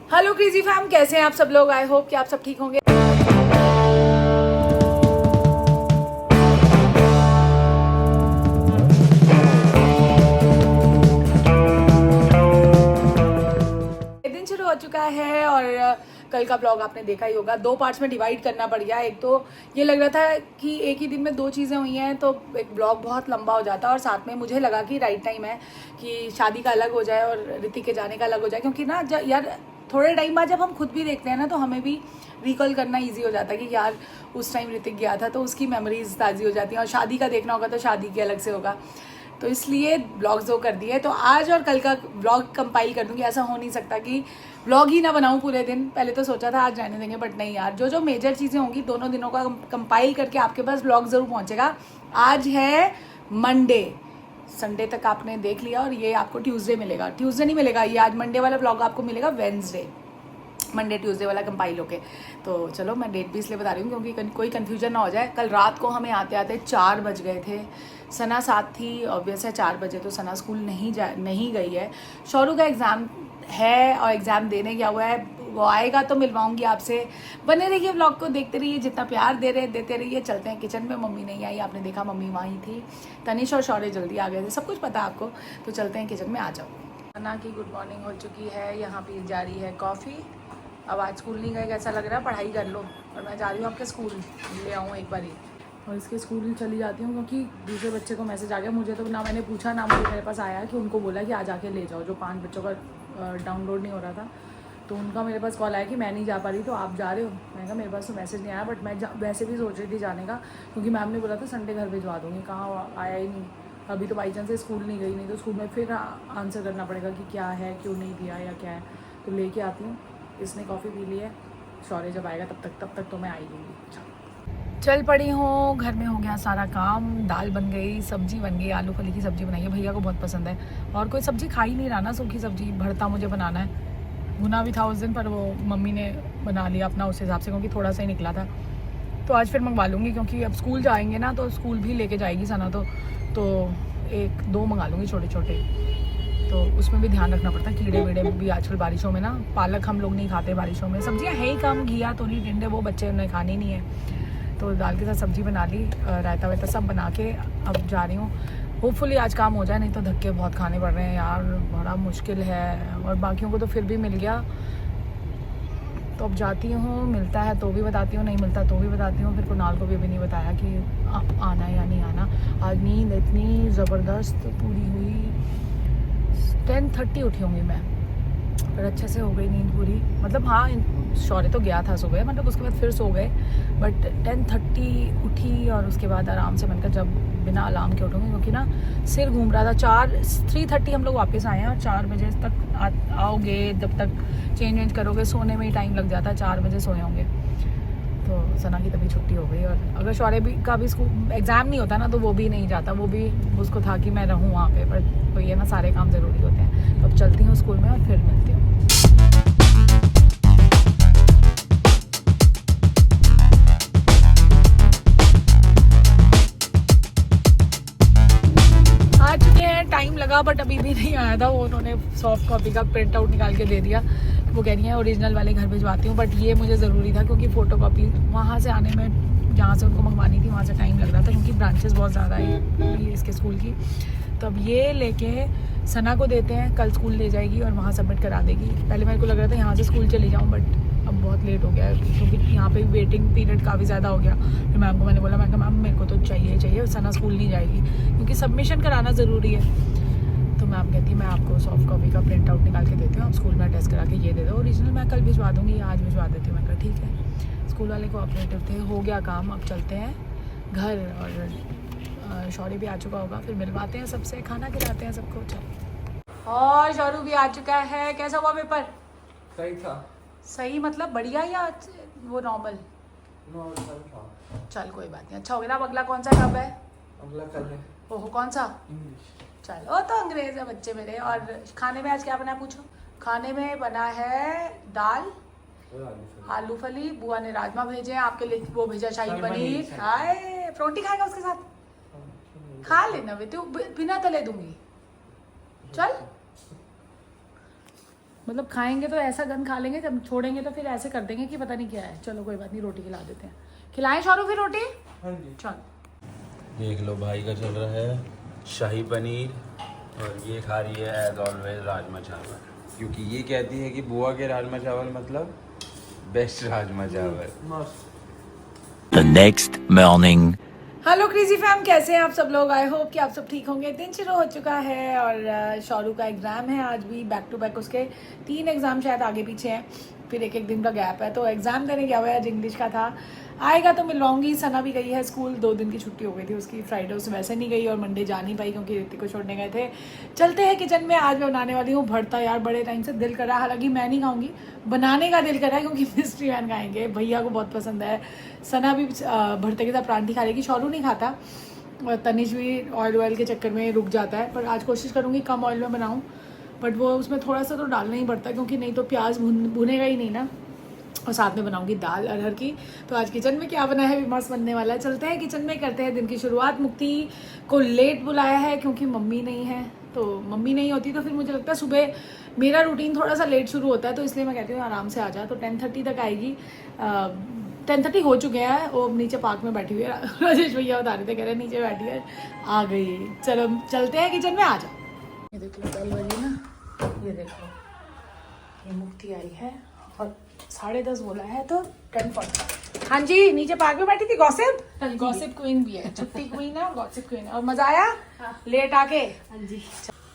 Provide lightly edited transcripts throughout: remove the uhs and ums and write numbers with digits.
Hello crazy fam, कैसे हैं आप सब लोग। आई होप कि आप सब ठीक होंगे। दिन शुरू हो चुका है और कल का ब्लॉग आपने देखा ही होगा। 2 पार्ट्स में डिवाइड करना पड़ गया। एक तो ये लग रहा था कि एक ही दिन में 2 चीज़ें हुई हैं तो एक ब्लॉग बहुत लंबा हो जाता, और साथ में मुझे लगा कि राइट टाइम है कि शादी का अलग हो जाए और ऋतिक के जाने का अलग हो जाए, क्योंकि ना यार थोड़े टाइम बाद जब हम खुद भी देखते हैं ना तो हमें भी रिकॉल करना ईजी हो जाता है कि यार उस टाइम ऋतिक गया था, तो उसकी मेमोरीज ताज़ी हो जाती हैं। और शादी का देखना होगा तो शादी के अलग से होगा, तो इसलिए ब्लॉग्स दो कर दिए। तो आज और कल का ब्लॉग कंपाइल कर दूंगी। ऐसा हो नहीं सकता कि ब्लॉग ही ना बनाऊं पूरे दिन। पहले तो सोचा था आज रहने देंगे, बट नहीं यार, जो जो मेजर चीज़ें होंगी दोनों दिनों का कंपाइल करके आपके पास ब्लॉग ज़रूर पहुंचेगा। आज है मंडे, संडे तक आपने देख लिया और ये आपको ट्यूसडे मिलेगा। ट्यूसडे नहीं मिलेगा, ये आज मंडे वाला ब्लॉग आपको मिलेगा वेडनेसडे, मंडे ट्यूसडे वाला कंपाइल होके। तो चलो मैं डेट भी इसलिए बता रही हूँ क्योंकि कोई कन्फ्यूजन ना हो जाए। कल रात को हमें आते आते 4 बज गए थे। सना साथ थी, ऑब्वियस है 4 बजे तो सना स्कूल नहीं गई है। शौरू का एग्ज़ाम है और एग्ज़ाम देने गया हुआ है, वो आएगा तो मिलवाऊंगी आपसे। बने रहिए, ब्लॉग को देखते रहिए, जितना प्यार देते रहिए। चलते हैं किचन में। मम्मी नहीं आई, आपने देखा मम्मी वहीं थी। तनिष और शौर्य जल्दी आ गए थे, सब कुछ पता है आपको। तो चलते हैं किचन में, आ जाओ। सना की गुड मॉर्निंग हो चुकी है, यहाँ पी जा रही है कॉफ़ी। अब आज स्कूल नहीं गए, कैसा लग रहा है, पढ़ाई कर लो। और मैं जा रही हूँ आपके स्कूल, ले आऊँ एक बार ही। और इसके स्कूल चली जाती हूँ क्योंकि दूसरे बच्चे को मैसेज आ गया। मुझे तो ना मैंने पूछा ना मुझे मेरे पास आया कि उनको बोला कि आज आके ले जाओ। जो 5 बच्चों का डाउनलोड नहीं हो रहा था तो उनका मेरे पास कॉल आया कि मैं नहीं जा पा रही, तो आप जा रहे हो। मैंने कहा मेरे पास तो मैसेज नहीं आया, बट मैं वैसे भी सोच रही थी जाने का, क्योंकि मैम ने बोला था संडे घर भिजवा दूँगी। कहाँ आया ही नहीं अभी, तो बाई चांस से स्कूल नहीं गई, नहीं तो स्कूल में फिर आंसर करना पड़ेगा कि क्या है, क्यों नहीं दिया या क्या है। तो लेके आती हूँ। इसने कॉफ़ी पी ली है, शौर्य जब आएगा तब तक तो मैं आई लूँगी। चल पड़ी हूँ, घर में हो गया सारा काम। दाल बन गई, सब्जी बन गई, आलू फली की सब्ज़ी बनाई है, भैया को बहुत पसंद है। और कोई सब्ज़ी खा ही नहीं रहा ना, सूखी सब्ज़ी। भरता मुझे बनाना है, भुना भी था उस दिन पर वो मम्मी ने बना लिया अपना उस हिसाब से, क्योंकि थोड़ा सा ही निकला था। तो आज फिर मंगवा लूँगी, क्योंकि अब स्कूल जाएंगे ना तो स्कूल भी लेके जाएगी सना, तो 1-2 मंगा लूँगी छोटे छोटे। तो उसमें भी ध्यान रखना पड़ता है, कीड़े वीड़े भी आजकल बारिशों में ना। पालक हम लोग नहीं खाते बारिशों में, सब्जियां है ही कम। घिया, तोरी, टिंडे वो बच्चे ने खानी नहीं है, तो दाल के साथ सब्जी बना ली, रायता वायता सब बना के अब जा रही हूँ। होपफुली आज काम हो जाए, नहीं तो धक्के बहुत खाने पड़ रहे हैं यार, बड़ा मुश्किल है। और बाकियों को तो फिर भी मिल गया। तो अब जाती हूँ, मिलता है तो भी बताती हूँ, नहीं मिलता तो भी बताती हूँ। फिर कुणाल को भी अभी नहीं बताया कि आना या नहीं आना। आज नींद इतनी ज़बरदस्त पूरी हुई, 10:30 उठी होंगी मैं, पर अच्छे से हो गई नींद पूरी। मतलब हाँ, शौर्य तो गया था सुबह, मतलब उसके बाद फिर सो गए, बट 10:30 उठी। और उसके बाद आराम से बनकर जब बिना अलार्म के उठूँगी, क्योंकि ना सिर घूम रहा था। 3:30 हम लोग वापस आए हैं, और 4 बजे तक आओगे, जब तक चेंज वेंज करोगे सोने में ही टाइम लग जाता है। 4 बजे सोए होंगे। तो सना की तभी छुट्टी हो गई। और अगर शौर्य भी का भी स्कूल एग्ज़ाम नहीं होता ना तो वो भी नहीं जाता, वो भी उसको था कि मैं रहूँ वहाँ पे, पर तो ये ना सारे काम ज़रूरी होते हैं। तो अब चलती हूँ स्कूल में और फिर मिलती हूँ। आ चुके हैं, टाइम लगा बट अभी भी नहीं आया था। वो उन्होंने सॉफ्ट कॉपी का प्रिंट आउट निकाल के दे दिया। वो कह रही है ओरिजिनल वाले घर भिजवाती हूँ, बट ये मुझे ज़रूरी था क्योंकि फ़ोटो कॉपी वहाँ से आने में, जहाँ से उनको मंगवानी थी वहाँ से टाइम लग रहा था, क्योंकि ब्रांचेस बहुत ज़्यादा है इसके स्कूल की। तो अब ये लेके सना को देते हैं, कल स्कूल ले जाएगी और वहाँ सबमिट करा देगी। पहले मेरे को लग रहा था यहाँ से स्कूल चली जाऊँ, बट अब बहुत लेट हो गया है, क्योंकि यहाँ पे वेटिंग पीरियड काफ़ी ज़्यादा हो गया। फिर मैम को मैंने बोला, मैं कहा मैम मेरे को तो चाहिए, सना स्कूल नहीं जाएगी क्योंकि सबमिशन कराना ज़रूरी है। तो मैम कहती है मैं आपको सॉफ्ट कॉपी का प्रिंट आउट निकाल के देती हूँ, आप स्कूल में अटेस्ट करा के ये दे दो, ओरिजिनल मैं कल भिजवा दूँगी, आज भिजवा देती हूँ। मैं कहा ठीक है। स्कूल वाले कोऑपरेटिव थे, हो गया काम। अब चलते हैं घर, और शौर्य भी आ चुका होगा, फिर मिलवाते हैं सबसे, खाना खिलाते हैं सबको। चल, और शौर्य भी आ चुका है। कैसा हुआ पेपर? सही था। सही मतलब बढ़िया या वो नॉर्मल? था। चल कोई बात नहीं, अच्छा हो गया ना। अब अगला कौन सा कब है? अगला कल है। ओहो, कौन सा? इंग्लिश। चल, वो तो अंग्रेज है बच्चे मेरे। और खाने में आज क्या बना है पूछो? खाने में बना है दाल, आलू फली। बुआ ने राजमा भेजे हैं आपके लिए, वो भेजा शाही पनीर। हाय, रोटी खाएगा उसके साथ? खा लेना बेटे, बिना तले दूंगी। चल, मतलब खाएंगे तो ऐसा गंद खा लेंगे, जब छोड़ेंगे तो फिर ऐसे कर देंगे कि पता नहीं क्या है। चलो कोई बात नहीं, रोटी खिला देते हैं। खिलाएं शाहरुख फिर रोटी? हाँ जी। चल देख लो भाई का चल रहा है शाही पनीर और ये खा रही है एज ऑलवेज राजमा चावल, क्योंकि ये कहती है कि बुआ के राजमा चावल मतलब बेस्ट राजमा चावल। मस्त। The next morning. Hello crazy fam, कैसे हैं आप सब लोग? आई होप कि आप सब ठीक होंगे। दिन शुरू हो चुका है और शाहरुख का एग्ज़ाम है आज भी, बैक टू बैक उसके 3 एग्ज़ाम शायद आगे पीछे हैं, फिर एक एक दिन का गैप है। तो एग्ज़ाम देने गया हुआ है, आज इंग्लिश का था। आएगा तो मिलवाऊंगी। सना भी गई है स्कूल, 2 दिन की छुट्टी हो गई थी उसकी, फ्राइडे उससे वैसे नहीं गई और मंडे जा नहीं पाई क्योंकि ऋतिक को छोड़ने गए थे। चलते हैं किचन में। आज मैं बनाने वाली हूँ भरता। यार बड़े टाइम से दिल कर रहा है, हालांकि मैं नहीं खाऊंगी, बनाने का दिल कर रहा है क्योंकि मिस्ट्री मैन खाएंगे, भैया को बहुत पसंद है। सना भी भरते के साथ परांठी खा लेगी, शौरू नहीं खाता और तनिष भी ऑयल के चक्कर में रुक जाता है। पर आज कोशिश करूँगी कम ऑयल में बनाऊँ, बट वो उसमें थोड़ा सा तो डालना ही पड़ता है क्योंकि नहीं तो प्याज भुनेगा ही नहीं ना। और साथ में बनाऊंगी दाल अरहर की। तो आज किचन में क्या बना है भी मस्त बनने वाला है। चलते हैं किचन में, करते हैं दिन की शुरुआत। मुक्ति को लेट बुलाया है क्योंकि मम्मी नहीं है, तो मम्मी नहीं होती तो फिर मुझे लगता है सुबह मेरा रूटीन थोड़ा सा लेट शुरू होता है, तो इसलिए मैं कहती हूँ आराम से आ जा। तो 10:30 तक आएगी। 10:30 हो चुके हैं, वो नीचे पार्क में बैठी हुई है। राजेश भैया बता रहे थे, कह रहे नीचे बैठी है, आ गई। चलो चलते हैं किचन में, आ जाओ। ये देख लो कल बजी ना, ये देखो ये मुक्ति आई है और 10:30 बोला है तो 10:40। हाँ जी, नीचे पार्क में बैठी थी। गॉसिप क्वीन भी है, छुट्टी क्वीन है, गॉसिप क्वीन है। और मजा आया लेट आके? हाँ जी।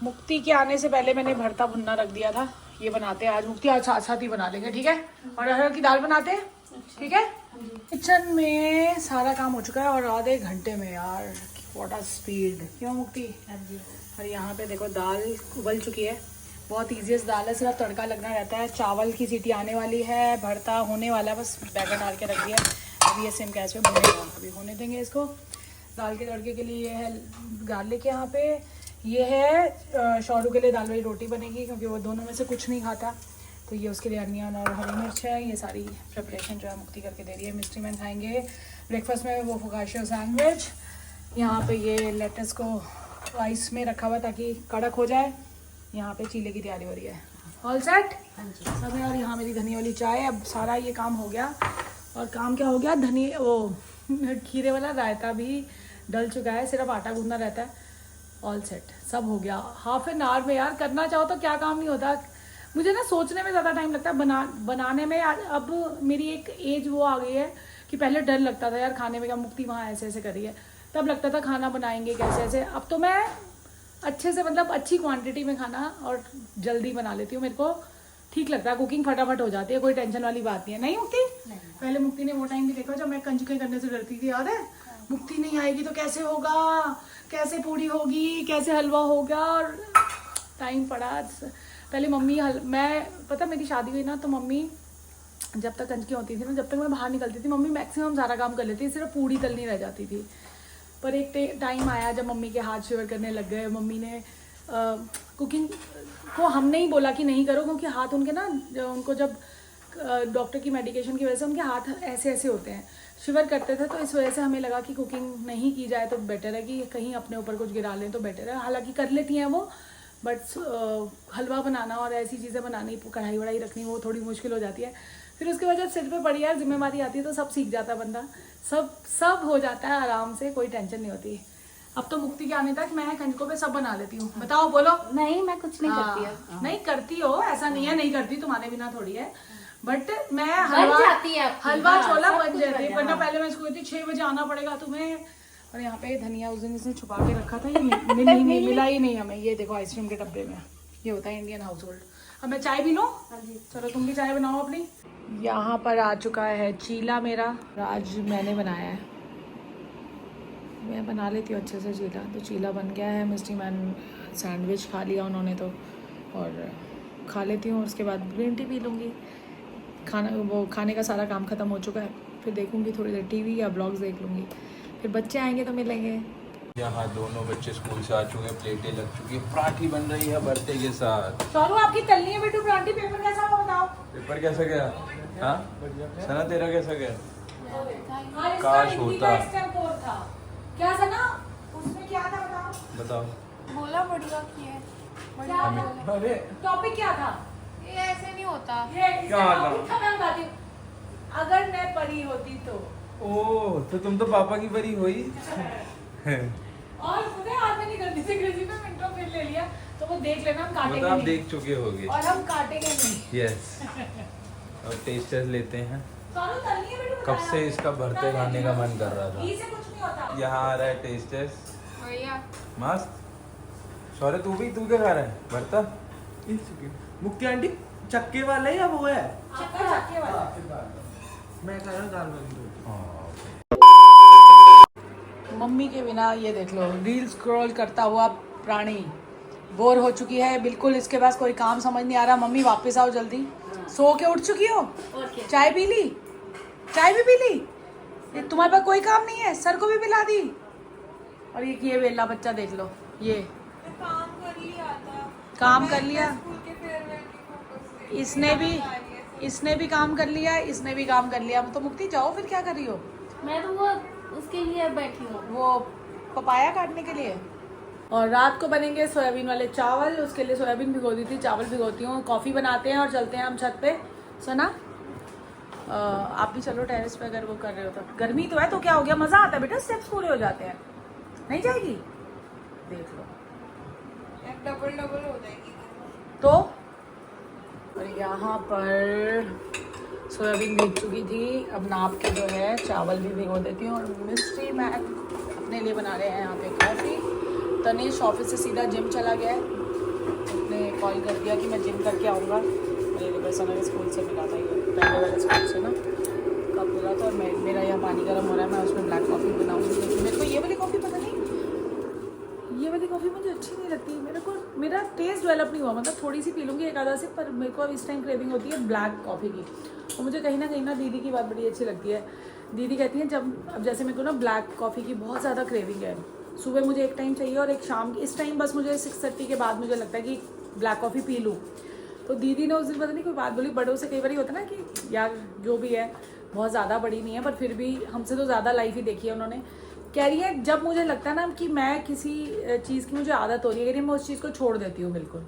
मुक्ति के आने से पहले मैंने भरता भुनना रख दिया था। ये बनाते हैं आज मुक्ति, आज साथ साथ ही बना लेंगे, ठीक है? और अरहर की दाल बनाते हैं, ठीक है? किचन में सारा काम हो चुका है और आधे घंटे में यार व्हाट अ स्पीड, क्यों मुक्ति? और यहाँ पे देखो दाल उबल चुकी है, बहुत ईजीएस्ट दाल है, सिर्फ तड़का लगना रहता है। चावल की सीटी आने वाली है, भरता होने वाला है, बस बैगन डाल के रख दिया। अभी ये सेम गैस पे भुनेगा, अभी होने देंगे इसको। दाल के तड़के के लिए ये है गार्लिक, यहाँ पे ये है शौरू के लिए दाल वाली रोटी बनेगी क्योंकि वो दोनों में से कुछ नहीं खाता, तो ये उसके लिए अनियन और हरी मिर्च है। ये सारी प्रिपरेशन जो है मुक्ति करके दे रही है। मिस्ट्री मैन खाएंगे ब्रेकफास्ट में वो फोकाशियो सैंडविच। यहाँ पे ये लेटस को राइस में रखा हुआ ताकि कड़क हो जाए। यहाँ पे चीले की तैयारी हो रही है। All set? हाँ जी सब है। और यहाँ मेरी धनिया वाली चाय। अब सारा ये काम हो गया और काम क्या हो गया, धनिया वो खीरे वाला रायता भी डल चुका है, सिर्फ आटा गूंदना रहता है। ऑल सेट, सब हो गया। हाफ एन आवर में यार करना चाहो तो क्या काम नहीं होता। मुझे ना सोचने में ज़्यादा टाइम लगता है, बनाने में। अब मेरी एक एज वो आ गई है कि पहले डर लगता था यार खाने में, क्या मुक्ति वहाँ ऐसे ऐसे करी है, तब लगता था खाना बनाएंगे कैसे ऐसे। अब तो मैं अच्छे से, मतलब अच्छी क्वांटिटी में खाना और जल्दी बना लेती हूँ। मेरे को ठीक लगता है, कुकिंग फटाफट हो जाती है, कोई टेंशन वाली बात नहीं है। नहीं मुक्ति? पहले मुक्ति ने वो टाइम भी देखा जब मैं कंजके करने से डरती थी, याद है? मुक्ति नहीं आएगी तो कैसे होगा, कैसे पूड़ी होगी, कैसे हलवा होगा। और टाइम पड़ा। पहले मम्मी मैं पता मेरी शादी हुई ना तो मम्मी जब तक कंजकी होती थी ना, जब तक मैं बाहर निकलती थी मम्मी मैक्सिमम सारा काम कर लेती थी, सिर्फ पूड़ी तलनी रह जाती थी। पर एक टाइम आया जब मम्मी के हाथ शिवर करने लग गए। मम्मी ने कुकिंग को हमने ही बोला कि नहीं करो, क्योंकि हाथ उनके ना, उनको जब डॉक्टर की मेडिकेशन की वजह से उनके हाथ ऐसे ऐसे होते हैं, शिवर करते थे। तो इस वजह से हमें लगा कि कुकिंग नहीं की जाए तो बेटर है, कि कहीं अपने ऊपर कुछ गिरा लें तो बेटर है। हालांकि कर लेती हैं वो, बट हलवा बनाना और ऐसी चीज़ें बनानी, कढ़ाई वढ़ाई रखनी, वो थोड़ी मुश्किल हो जाती है। फिर उसके बाद जब सिर पे पड़ी यार जिम्मेदारी आती है तो सब सीख जाता है बंदा, सब हो जाता है आराम से, कोई टेंशन नहीं होती। अब तो मुक्ति के आने तक मैं कंजकों पे सब बना लेती हूँ। बताओ, बोलो। नहीं, मैं कुछ नहीं करती है। नहीं करती हो, ऐसा नहीं है नहीं करती, तुम्हारे बिना थोड़ी है, बट मैं बन जाती है आपकी। हलवा हाँ, छोला सब बन कुछ जाती है। बन वरना जाता है। पहले मैं इसको कहती 6 बजे आना पड़ेगा तुम्हें। और यहाँ पे धनिया उस दिन इसने छुपा के रखा था, ये मिला ही नहीं हमें। ये देखो आइसक्रीम के डब्बे में, ये होता है इंडियन हाउस होल्ड। अब मैं चाय भी लूँ? चलो तुम भी चाय बनाओ अपनी। यहाँ पर आ चुका है चीला मेरा, आज मैंने बनाया है। मैं बना लेती हूँ अच्छे से चीला, तो चीला बन गया है। मिस्ट्री मैन सैंडविच खा लिया उन्होंने तो, और खा लेती हूँ। उसके बाद ग्रीन टी पी लूँगी। खाने का सारा काम ख़त्म हो चुका है। फिर देखूँगी थोड़ी देर टीवी या ब्लॉग्स देख लूँगी। फिर बच्चे आएंगे तो मिलेंगे। यहाँ दोनों बच्चे स्कूल से आ चुके हैं, प्लेटें लग चुकी है, पराठी बन रही है भरते के साथ। शौरू आपकी तलनी है बेटू पराठी। पेपर कैसा हुआ बताओ? पेपर कैसा गया? हाँ सना तेरा कैसा गया? हाँ, काश इसका हिंदी होता। का exam 4 था। क्या था ना उसमें, क्या था बताओ? बताओ। बोला बढ़िया की है। क्या था? अरे टॉपिक क्या था? ये ऐसे नहीं होता। ये इससे क्या और था? मीठा मैं बताती हूँ। अगर मैं परी होती तो ओह तो तुम तो पापा की परी हुई। और मुझे आज मैंने गलती से किसी में मिनटों फिर ले लिया तो वो देख लेना, हम काटेंगे मतलब आप नहीं देख चुके होगे। और हम काटेंगे नहीं। यस। अब टेस्ट टेस्ट लेते हैं। सोनू तलनी है बेटू, कब से इसका भरते खाने का मन कर रहा घी था। से कुछ नहीं होता। यहाँ आ रहा है टेस्ट टेस्ट भैया मस्त। सॉरी तू क्या खा रहा है भरता? मुक्ति आंटी चक्के वाला या वो है? आपका चक्के वाला। मैं खा रहा हूँ दाल बंद। मम्मी के बिना ये देख लो रील स्क्रॉल करता हुआ प्राणी बोर हो चुकी है बिल्कुल, इसके पास कोई काम समझ नहीं आ रहा। मम्मी वापस आओ जल्दी, सो के उठ चुकी हो? और क्या? चाय पी ली? चाय भी पी ली? ये तुम्हारे पास कोई काम नहीं है? सर को भी पिला दी? और ये वेला बच्चा देख लो, ये काम कर लिया था। काम कर लिया, स्कूल के फेयरवेल की फोटोज से इसने भी काम कर लिया, इसने भी काम कर लिया। तो मुक्ति जाओ फिर, क्या कर रही हो? मैं तो वो उसके लिए बैठी हूँ। वो पपाया काटने के लिए। और रात को बनेंगे सोयाबीन वाले चावल, उसके लिए सोयाबीन भिगो दी थी, चावल भिगोती हूँ, कॉफ़ी बनाते हैं और चलते हैं हम छत पे। सुना आप भी चलो टेरेस पे अगर वो कर रहे हो तो। गर्मी तो है तो क्या हो गया, मज़ा आता है बेटा, स्टेप्स पूरे हो जाते हैं। नहीं जाएगी? देख लो डबल डबल हो जाएगी। तो। और यहाँ पर सोयाबीन भीग चुकी थी, अब नाप के जो है चावल भी भिगो देती हूँ। और मिस्ट्री मैक अपने लिए बना रहे हैं यहाँ पे कॉफ़ी। तनीश ऑफिस से सीधा जिम चला गया है, उसने कॉल कर दिया कि मैं जिम करके आऊँगा। मेरे लिए बस हमारे स्कूल से मिला था, ये पहले वाले स्कूल से ना, कब मिला था। और मेरा यहाँ पानी गर्म हो रहा है, मैं उसमें ब्लैक कॉफ़ी बनाऊँगी। मेरे को ये वाली कॉफ़ी पता नहीं, ये वाली कॉफ़ी मुझे अच्छी नहीं लगती। मेरा टेस्ट डेवलप नहीं हुआ, मतलब थोड़ी सी पी लूँगी एक आधा से, पर मेरे को अब इस टाइम क्रेविंग होती है ब्लैक कॉफ़ी की। और मुझे कहीं ना दीदी की बात बड़ी अच्छी लगती है। दीदी कहती हैं अब जैसे मेरे को ना ब्लैक कॉफ़ी की बहुत ज़्यादा क्रेविंग है, सुबह मुझे एक टाइम चाहिए और एक शाम की, इस टाइम बस मुझे 6:30 के बाद मुझे लगता है कि ब्लैक कॉफ़ी पी लूँ। तो दीदी ने उस दिन पता नहीं कोई बात बोली, बड़ों से कई बार होता ना कि यार जो भी है बहुत ज़्यादा बड़ी नहीं है पर फिर भी हमसे तो ज़्यादा लाइफ ही देखी है उन्होंने। कह रही है जब मुझे लगता है ना कि मैं किसी चीज़ की मुझे आदत हो रही है, कह रही मैं उस चीज़ को छोड़ देती हूँ बिल्कुल।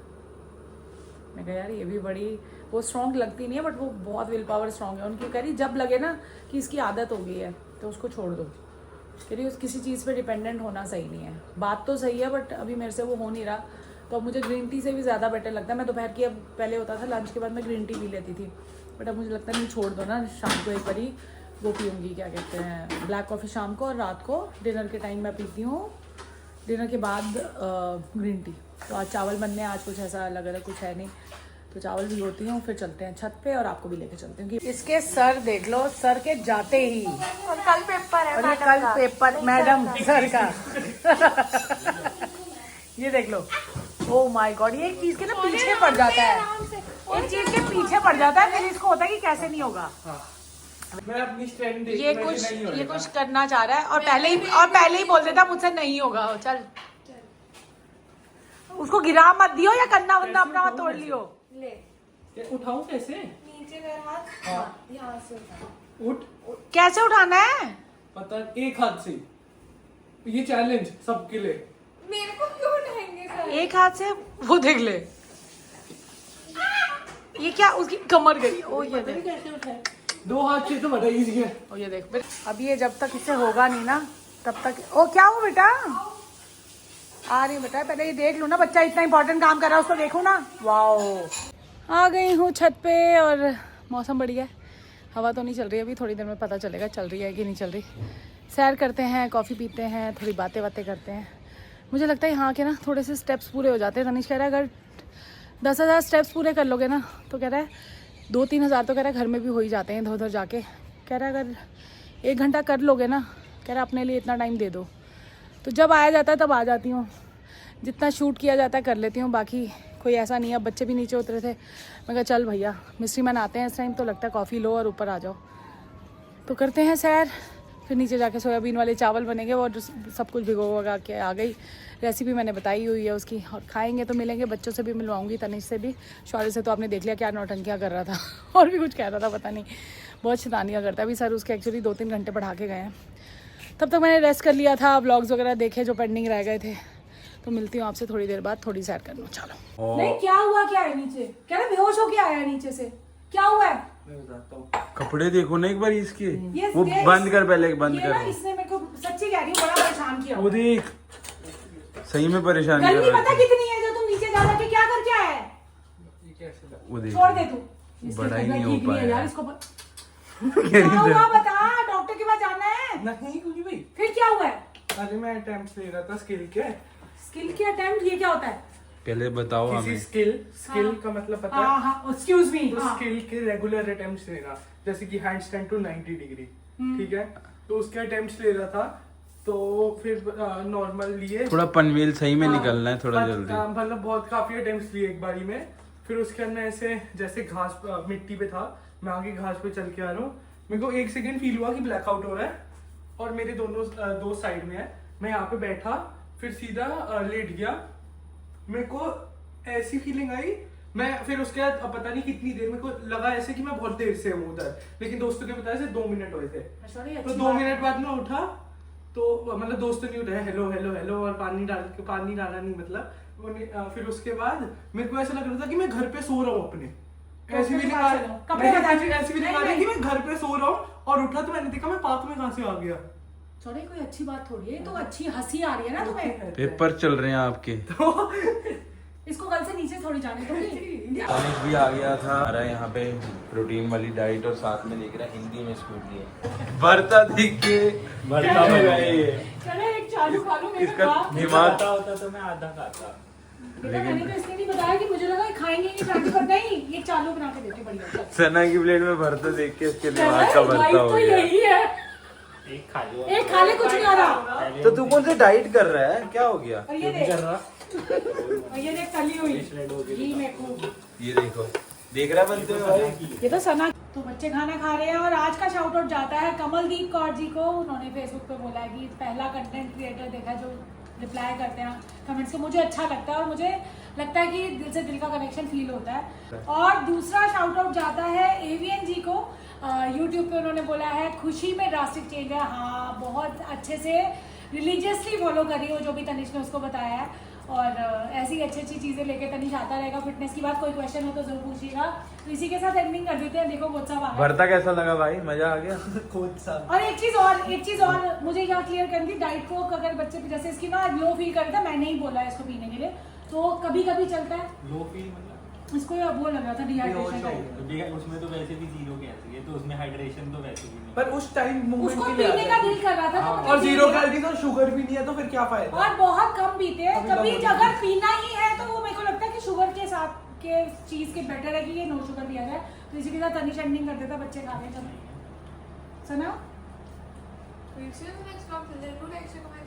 मैं कहा यार ये भी बड़ी वो स्ट्रॉन्ग लगती नहीं है, बट वो बहुत विल पावर स्ट्रॉन्ग है उनकी। कह रही जब लगे ना कि इसकी आदत हो गई है तो उसको छोड़ दो। कह रही उस किसी चीज़ पे डिपेंडेंट होना सही नहीं है। बात तो सही है बट अभी मेरे से वो हो नहीं रहा, तो अब मुझे ग्रीन टी से भी ज़्यादा बेटर लगता है। मैं दोपहर की, अब पहले होता था लंच के बाद मैं ग्रीन टी पी लेती थी, बट अब मुझे लगता है नहीं, छोड़ दो ना, शाम को एक बारी वो पीऊँगी, क्या कहते हैं, ब्लैक कॉफ़ी शाम को, और रात को डिनर के टाइम मैं पीती हूँ, डिनर के बाद ग्रीन टी। तो आज चावल बनने, आज कुछ ऐसा अलग अलग कुछ है नहीं, तो चावल भी होती हूँ, फिर चलते हैं छत पे और आपको भी लेके चलते हैं। कि इसके सर देख लो, सर के जाते ही, और कल पेपर है और ये मैडम कल का। पेपर मैडम सर का ये देख लो, ओ माय गॉड, ये एक चीज के ना पीछे पड़ जाता है, एक चीज के पीछे पड़ जाता है, फिर इसको होता है कि कैसे नहीं होगा। मैं अपनी स्टैंड देख ये कुछ करना चाह रहा है और पहले ही बोल देता मुझसे नहीं होगा। चल उसको गिरा मत दियो या कन्ना वन्ना अपना मत तोड़ लियो। ले उठाऊं कैसे? नीचे कर हाथ, हाँ। यहाँ से उठा। उठ। कैसे उठाना है? पता एक हाथ से, ये चैलेंज सबके लिए। मेरे को क्यों उठाएंगे सर? एक हाथ से, वो देख ले, ये क्या उसकी कमर गई। ओ ये देख, कैसे उठाए? दो हाथ से तो बड़ा इजी है। ओ ये देख, अब ये जब तक इससे होगा नहीं ना तब तक। ओ क्या हुआ बेटा? आ रही बेटा, पहले ये देख लो ना, बच्चा इतना इंपॉर्टेंट काम कर रहा है, उसको देखो ना। वाओ, आ गई हूँ छत पे और मौसम बढ़िया है, हवा तो नहीं चल रही अभी, थोड़ी देर में पता चलेगा चल रही है कि नहीं चल रही। सैर करते हैं, कॉफ़ी पीते हैं, थोड़ी बातें करते हैं। मुझे लगता है यहाँ के ना थोड़े से स्टेप्स पूरे हो जाते हैं। तनिष कह रहा है अगर 10,000 स्टेप्स पूरे कर लोगे ना, तो कह रहा है 2-3 हज़ार तो कह रहा है घर में भी हो ही जाते हैं इधर उधर जाके। कह रहा है अगर 1 घंटा कर लोगे ना, कह रहा है अपने लिए इतना टाइम दे दो। तो जब आया जाता है तब आ जाती हूँ, जितना शूट किया जाता है कर लेती हूँ, बाकी कोई ऐसा नहीं है। अब बच्चे भी नीचे उतरे थे, मैं कहा चल भैया मिस्ट्री मैन आते हैं इस टाइम, तो लगता है कॉफ़ी लो और ऊपर आ जाओ। तो करते हैं सैर, फिर नीचे जाके सोयाबीन वाले चावल बनेंगे, वो सब कुछ भिगो के आ गई, रेसिपी मैंने बताई हुई है उसकी, और खाएंगे तो मिलेंगे, बच्चों से भी मिलवाऊंगी, तनिष से भी। शौर्य से तो आपने देख लिया क्या नौटंकियाँ कर रहा था और भी कुछ कह रहा था, पता नहीं, बहुत शैतानियाँ करता है। अभी सर उसके एक्चुअली 2-3 घंटे पढ़ा के गए हैं, तब तक मैंने रेस्ट कर लिया था, व्लॉग्स वगैरह देखे जो पेंडिंग रह गए थे, तो मिलती हूँ आपसे थोड़ी देर बाद, थोड़ी सैर कर लूँ। चलो। और- नहीं, क्या हुआ, क्या है नीचे? कह रहे बेहोश हो क्या आया नीचे से? क्या हुआ है? मैं बताता हूँ। कपड़े देखो ना एक बार इसके, ये वो ये- बंद कर पहले, बंद ये ना कर। इसने मेरे को सच्ची कह रही हूँ बड़ा परेशान किया। वो देख, सही में परेशान कर गर्मी रहा पता है। कितनी है जो तुम नीचे जा के क्या करके आया है? ये कैसे लगा? वो देख, छोड़ दे तू। इसकी बड़ा ही तबीयत नहीं हो ठीक है पाया। यार, इसको क्या हुआ बता, डॉक्टर के पास जाना है। नहीं कुछ भी। फिर क्या हुआ है? अरे मैं अटेम्प्ट ले रहा था स्किल के। स्किल के अटेम्प्ट, ये क्या होता है? पहले बताओ किसी हमें। स्किल का मतलब पता है? हाँ हाँ, एक्सक्यूज मी। तो स्किल के रेगुलर अटेम्प्ट्स लेना, जैसे कि हैंड स्टैंड टू 90 डिग्री, ठीक है, तो उसके अटेम्प्ट्स ले रहा था। तो फिर नॉर्मल लिए, थोड़ा पनवेल सही में निकलना है थोड़ा जल्दी। मतलब बहुत काफी अटेम्प्ट्स लिए एक बारी में। फिर उसके अंदर ऐसे जैसे घास मिट्टी पे था, मैं आगे घास पे चल के आ रहा हूँ, मेरे को 1 सेकंड फील हुआ कि ब्लैकआउट हो रहा है और मेरे दोनों दो साइड में है। मैं यहाँ पे बैठा, फिर सीधा लेट गया, मेरे को ऐसी फीलिंग आई। मैं फिर उसके बाद पता नहीं कितनी देर, मेरे को लगा ऐसे कि मैं बहुत देर से हूँ उधर, लेकिन दोस्तों के बताया से 2 मिनट हुए थे। तो 2 मिनट बाद मैं उठा, तो मतलब दोस्तों नहीं उठाया, हेलो हेलो हेलो, और पानी डाला नहीं मतलब। फिर उसके बाद मेरे को ऐसा लग रहा था कि मैं घर पे सो रहा हूँ अपने, ऐसी फीलिंग आ रही कि मैं घर पे सो रहा हूँ। और उठा तो मैंने देखा मैं पार्क में कहाँ से आ गया। सॉरी, कोई अच्छी बात थोड़ी है, तो अच्छी हंसी आ रही है ना तुम्हें। पेपर चल रहे हैं आपके। इसको कल से नीचे थोड़ी जाने दोगी। तनिष भी आ गया था हमारा यहाँ पे प्रोटीन वाली डाइट, और साथ में देख रहा है हिंदी में स्कूटी है। भरता दिख के भरता में गए। चलो एक चालू खा लो मेरे इसका साथ। दिमाग होता तो मैं आधा खाता। बेटा मैंने तो इसलिए नहीं बताया कि मुझे लगा ये खाएंगे नहीं, चालू पर नहीं, ये चालू बना के देती बढ़िया। सना की प्लेट में भरता देख के इसके दिमाग का भरता हो तो गया। यही है। एक खा लो। एक खा ले, कुछ नहीं हो रहा। तो तू कौन से डाइट कर रहा है, क्या हो गया? और ये देख, और ये देख तली हुई घी में खूब। ये देखो, देख रहा बनते हुए भाई। ये तो सना। तो बच्चे खाना खा रहे हैं और आज का शाउट आउट जाता है कमलदीप कौर जी को। उन्होंने फेसबुक पे बोला है कि पहला कंटेंट क्रिएटर देखा जो रिप्लाई करते हैं कमेंट्स को, मुझे अच्छा लगता है और मुझे लगता है कि दिल से दिल का कनेक्शन फील होता है। और दूसरा शाउट आउट जाता है एवीएन जी को। यूट्यूब पे उन्होंने बोला है खुशी में ड्रास्टिक चेंज है। हाँ, बहुत अच्छे से रिलीजियसली फॉलो करी हो जो भी तनिष ने उसको बताया है, और ऐसी अच्छी चीज़ें लेके तनिष आता रहेगा। फिटनेस की बात कोई क्वेश्चन हो तो जरूर पूछिएगा। तो इसी के साथ एंडिंग कर देते हैं। देखो बहुत सा आ भरता कैसा लगा भाई, मजा आ गया? खुद सा। और एक चीज और मुझे यहाँ क्लियर करनी थी, डाइट को अगर बच्चे जैसे इसकी ना लो फील कर रहा था, मैंने ही बोला है इसको पीने के लिए, तो कभी कभी चलता है। लो फील मतलब इसको वो लग रहा था डिहाइड्रेशन टाइप। उसमें तो वैसे भी जीरो कैलोरी है, तो उसमें हाइड्रेशन तो वैसे भी नहीं। पर उस टाइम मूवमेंट उसको के लिए पीने का दिल कर रहा था तो और मतलब 0 कैलोरीज और शुगर भी नहीं है, तो फिर क्या फायदा? और बहुत कम पीते हैं। अभी कभी तो अगर पीना ही है तो वो मेरे को लगता है कि शुगर के साथ के चीज के बेटर है कि ये नो शुगर पिया जाए। तो इसी के साथ तनिष एंडिंग कर देता, बच्चे खा रहे हैं। सना We'll see you in the next vlog. Till then, do like, share, comment.